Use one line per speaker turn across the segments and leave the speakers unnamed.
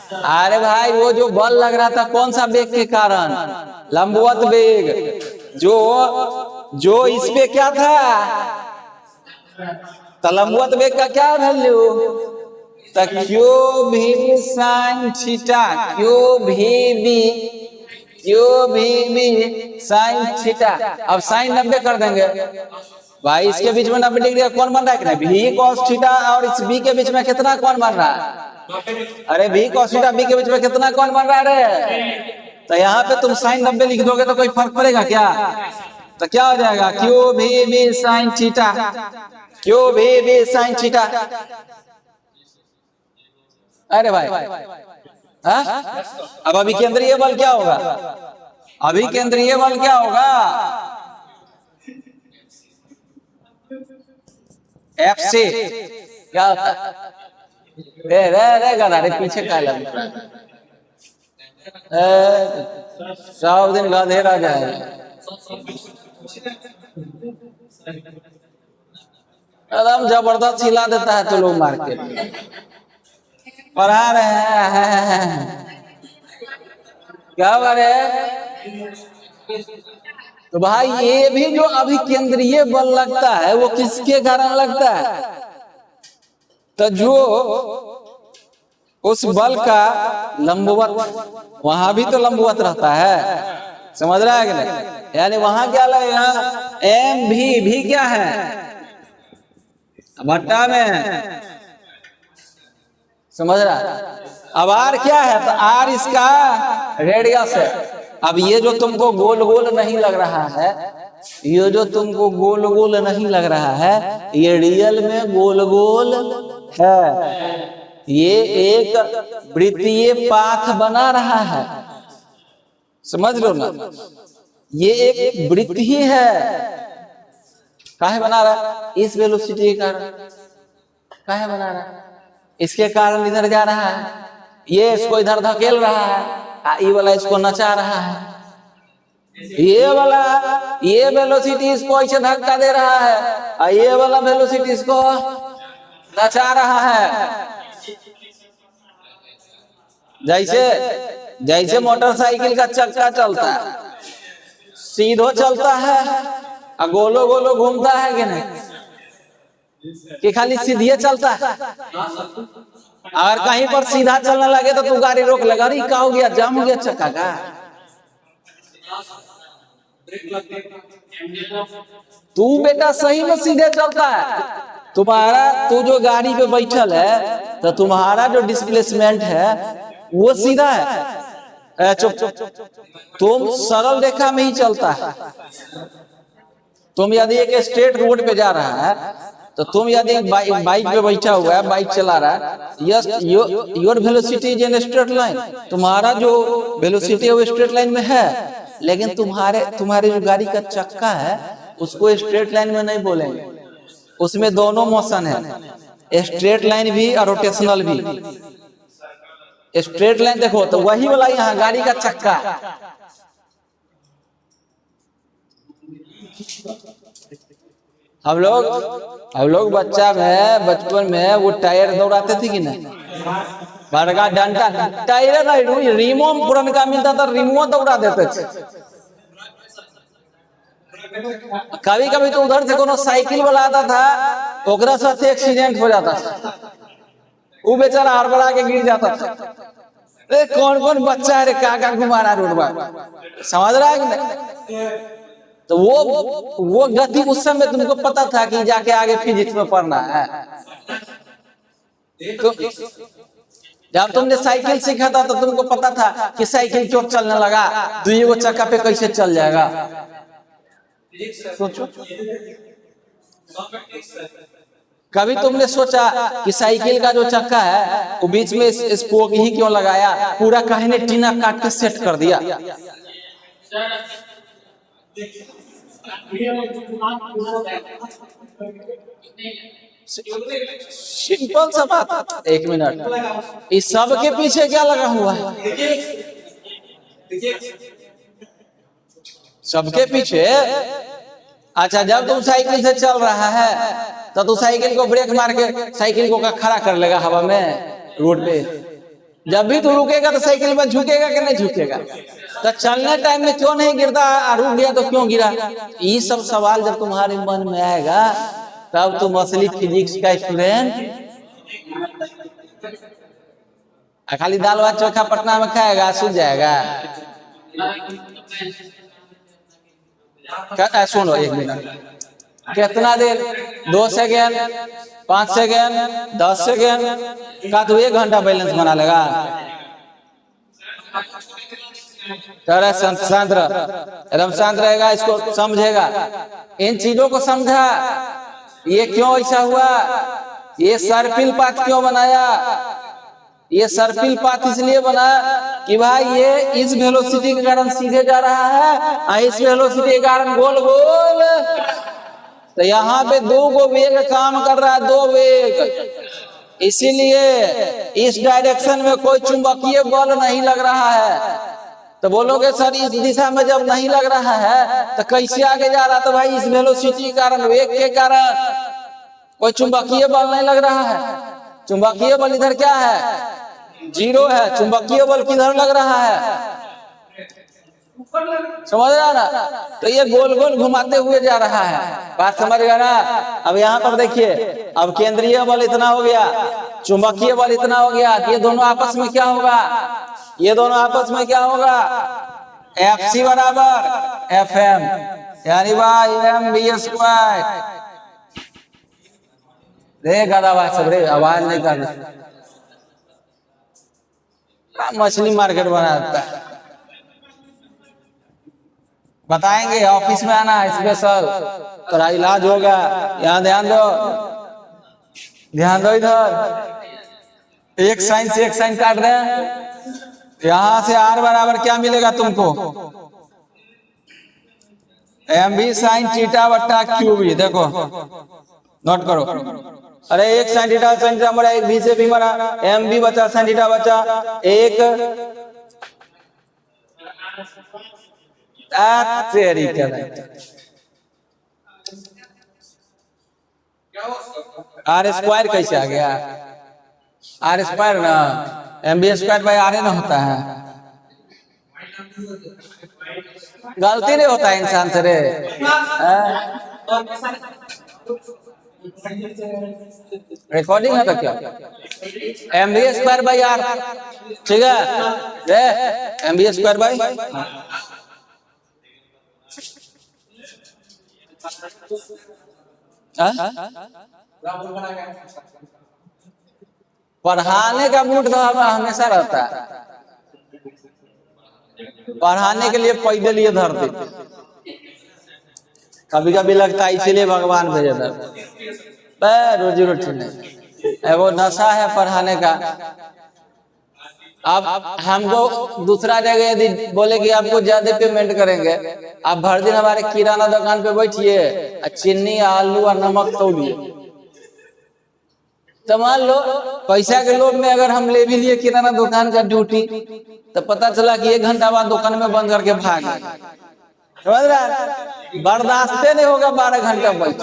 अरे भाई वो जो बल लग रहा था कौन सा वेग के कारण? लंबवत वेग। जो जो इस पे क्या था? तो लंबवत वेग का क्या वैल्यू? तो क्यू भी साइन थीटा, क्यू भी साइन थीटा। अब साइन 90 कर देंगे भाई। इसके बीच में 90 डिग्री का कौन बन रहा है कि नहीं? भी कॉस थीटा और इस बी के बीच में कितना कौन बन रहा है? अरे भी कॉस थीटा बी के बीच में कितना कौन बन रहा है? तो यहाँ पे तुम साइन 90 लिख दोगे तो कोई फर्क पड़ेगा क्या? तो क्या हो जाएगा? क्यू भी साइन थीटा, क्यू भी साइन थीटा। अरे भाई हाँ? अब अभी केंद्रीय बल क्या होगा? अभी केंद्रीय बल क्या होगा? एफ से क्या होता है? रे गधा रे पीछे क्या लग रहा है? सब दिन गधे रह जाए। एकदम जबरदस्त हिला देता है तो लोग मार्केट में पढ़ा रहे हैं। क्या बारे? तो भाई ये भी जो अभी केंद्रीय बल लगता है वो किसके कारण लगता है? तो जो उस बल का लंबवत, वहां भी तो लंबवत रहता है, समझ रहा है कि नहीं? यानी वहां क्या लगेगा? एम भी क्या है? भट्टा में, समझ रहा? अब आर क्या है? तो आर इसका रेडियस है। अब ये जो तुमको गोल गोल नहीं लग रहा है, ये जो तुमको गोल गोल नहीं लग रहा है, ये रियल में गोल गोल है। ये एक वृत्तीय पाथ बना रहा है, समझ लो ना। ये एक वृत्त ही है। काहे बना रहा है? इस वेलोसिटी के कारण। काहे बना रहा है? इसके कारण इधर जा रहा है, ये इसको इधर धकेल रहा है, ये वाला इसको नचा रहा है, ये वेलोसिटी इसको ऐसे धक्का दे रहा है, और ये वाला वेलोसिटी इसको नचा रहा है। जैसे मोटरसाइकिल का चक्का चलता है, सीधो चलता है और गोलो गोलो घूमता है कि नहीं? कि खाली सीधे चलता है? अगर कहीं पर सीधा चलने लगे तो तू गाड़ी रोक लेगा। अरे क्या हो गया? जाम हो गया चक्का का? तू बेटा सही में सीधे चलता है। तू जो गाड़ी पे बैठल है तो तुम्हारा जो डिस्प्लेसमेंट है वो सीधा है। चुप। तुम सरल रेखा में ही चलता है। तुम यदि एक स्ट्रेट रोड पे जा रहा है तो तुम यदि बाइक पे बैठा हुआ है, बाइक चला रहा है, yes your velocity is in straight line. तुम्हारा जो वेलोसिटी है वो स्ट्रेट लाइन में है, लेकिन तुम्हारे जो गाड़ी का चक्का है उसको स्ट्रेट लाइन में नहीं बोलेंगे। उसमें दोनों मोशन है, स्ट्रेट लाइन भी और रोटेशनल भी। स्ट्रेट लाइन देखो तो वही वाला यहाँ गाड़ी का चक्का। हम लोग बचपन में वो टायर दौड़ाते थे कि नहीं? बड़का डंडा टायर नहीं, रिमो पुरनका मिलता था, रिमो दौड़ा देते थे। कभी कभी तो उधर से कोनो साइकिल वाला आता था, ओकरा साथ एक्सीडेंट हो जाता था, वो बेचारा हड़बड़ा के गिर जाता था। अरे कौन बच्चा है रे, काका घुमा रहा रोड पर, समझ रहा है कि नहीं? तो वो गति उस समय तुमको पता था कि जाके आगे फिजिक्स में पढ़ना है। तो जब तुमने साइकिल सीखा था तो तुमको पता था कि साइकिल क्यों चलने लगा, दुई चक्का पे कैसे चल जाएगा। सोचो, कभी तुमने सोचा कि साइकिल का जो चक्का है वो बीच में स्पोक ही क्यों लगाया, पूरा कहने टीना काट के सेट कर दिया। सिंपल सा बात। एक मिनट, इस सब के पीछे क्या लगा हुआ है? सबके पीछे। अच्छा, जब तुम साइकिल से चल रहा है तो तू साइकिल को ब्रेक मार के साइकिल को खड़ा कर लेगा हवा में रोड पे? जब भी तू रुकेगा तो साइकिल में झुकेगा कि नहीं झुकेगा? तो चलने टाइम में क्यों नहीं गिरता, रुक गया तो क्यों गिरा? ये सब सवाल जब तुम्हारे मन में आएगा तब तुम असली फिजिक्स का स्टूडेंट। खाली दाल भात चोखा पटना में खाएगा सूझ जाएगा? सुनो एक मिनट, कितना देर? 2 सेकेंड, 5 सेकेंड, 10 सेकेंड का तू 1 घंटा बैलेंस बना लेगा? शांत रह, एकदम शांत रहेगा, इसको समझेगा, इन चीजों को समझा। ये क्यों ऐसा हुआ, ये सर्पिल पाथ क्यों बनाया? ये सर्पिल पाथ इसलिए बना कि भाई ये इस वेलोसिटी के कारण सीधे जा रहा है, इस वेलोसिटी के कारण गोल गोल। तो यहाँ पे 2 गो वेग काम कर रहा है, 2 वेग, इसीलिए इस डायरेक्शन में कोई चुंबकीय बल नहीं लग रहा है। तो बोलोगे सर इस दिशा में जब नहीं लग रहा है तो कैसे आगे जा रहा? तो भाई इस वेलोसिटी के कारण, वेग के कारण कोई चुंबकीय बल नहीं लग रहा है। चुंबकीय बल इधर क्या है? 0 है। चुंबकीय बल किधर लग रहा है? समझ रहा ना? तो ये गोल गोल घुमाते हुए जा रहा है, बात समझ गया ना? अब यहाँ पर देखिए, अब केंद्रीय बल इतना हो गया, चुंबकीय बल इतना हो गया, ये दोनों आपस में क्या होगा? ये दोनों आपस में क्या होगा? FC बराबर FM, यानी भाई mv²। आवाज सब रे, आवाज नहीं करना, मछली मार्केट बनाता है। बताएंगे ऑफिस में आना स्पेशल, तेरा इलाज होगा। यहाँ ध्यान दो, ध्यान दो, इधर एक साइन से एक साइन काट रहे हैं। यहां से R बराबर क्या मिलेगा तुमको? mv साइन थीटा बट्टा क्यूबी। देखो नोट करो, अरे एक साइन थीटा साइन थीटा मरा, एक भी से भी मरा, mv बचा साइन थीटा बचा, एक तेरी क्या R² कैसे आ गया? R² ना, mv² बाई R ना होता है। गलती नहीं होता है इंसान से रे। रिकॉर्डिंग है तो क्या? mv² बाई R, ठीक है? mv² बाई पढ़ाने का मूड तो हमेशा रहता है, पढ़ाने के लिए पैदल ये धरती, कभी कभी लगता है इसीलिए भगवान भेजे धरती। रोजी रोटी नहीं, वो नशा है पढ़ाने का। अब हमको दूसरा जगह यदि बोले कि आपको ज्यादा पेमेंट करेंगे, आप भर दिन हमारे किराना दुकान पे बैठिए, चीनी आलू और नमक तौलिए, तो मान लो पैसा के लोभ में अगर हम ले भी लिए किराना दुकान का ड्यूटी, तो पता चला कि 1 घंटा बाद दुकान में बंद करके भाग गए। समझ रहा? बर्दाश्त नहीं होगा 12 घंटा बैठ।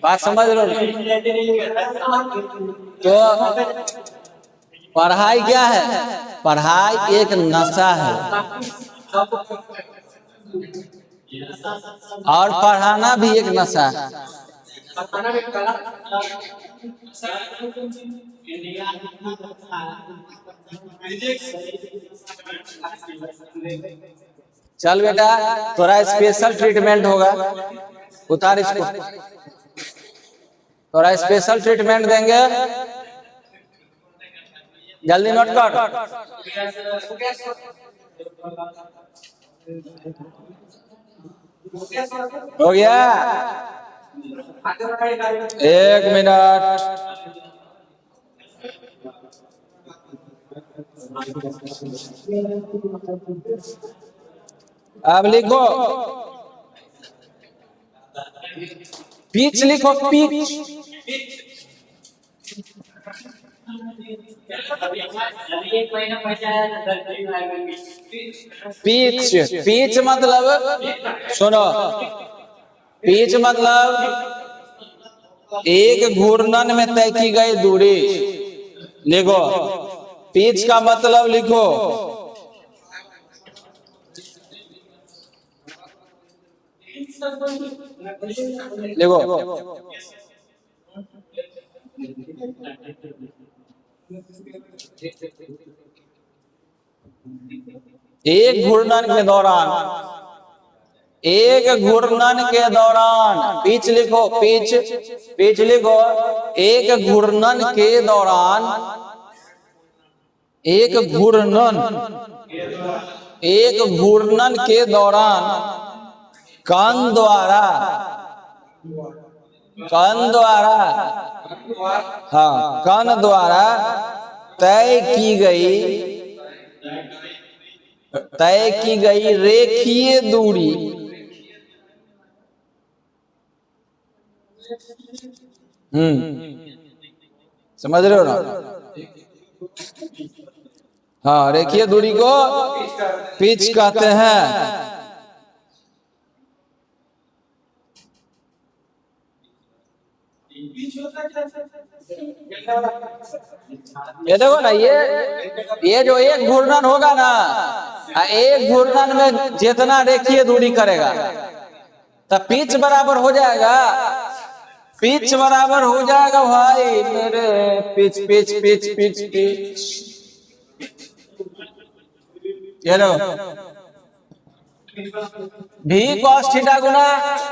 बात समझ लो। तो पढ़ाई क्या है? पढ़ाई एक नशा है, और पढ़ाना भी एक नशा है। चल बेटा, थोड़ा स्पेशल ट्रीटमेंट होगा, उतार इसको, थोड़ा स्पेशल ट्रीटमेंट देंगे, जल्दी नोट कर। हो गया? 1 मिनट, अब लिखो, पिच लिखो, पिच। पिच, पिच मतलब सुनो, पिच मतलब एक घूर्णन में तय की गई दूरी लिखो। पिच का मतलब लिखो। देखो एक घूर्णन के दौरान, एक घूर्णन के दौरान, पिच लिखो, पिच, पिच लिखो। एक घूर्णन के दौरान, एक घूर्णन, एक घूर्णन के दौरान कण द्वारा, कण द्वारा, हाँ कण द्वारा तय की गई रेखीय दूरी, समझ रहे हो ना? हाँ, रेखीय दूरी को पिच कहते हैं। ये देखो ना, ये जो एक घूर्णन होगा ना, एक घूर्णन में जितना रेखीय दूरी करेगा तो पिच बराबर हो जाएगा, पिच बराबर हो जाएगा भाई मेरे। Pitch pitch pitch pitch pitch, ये लो, भी cos थीटा गुना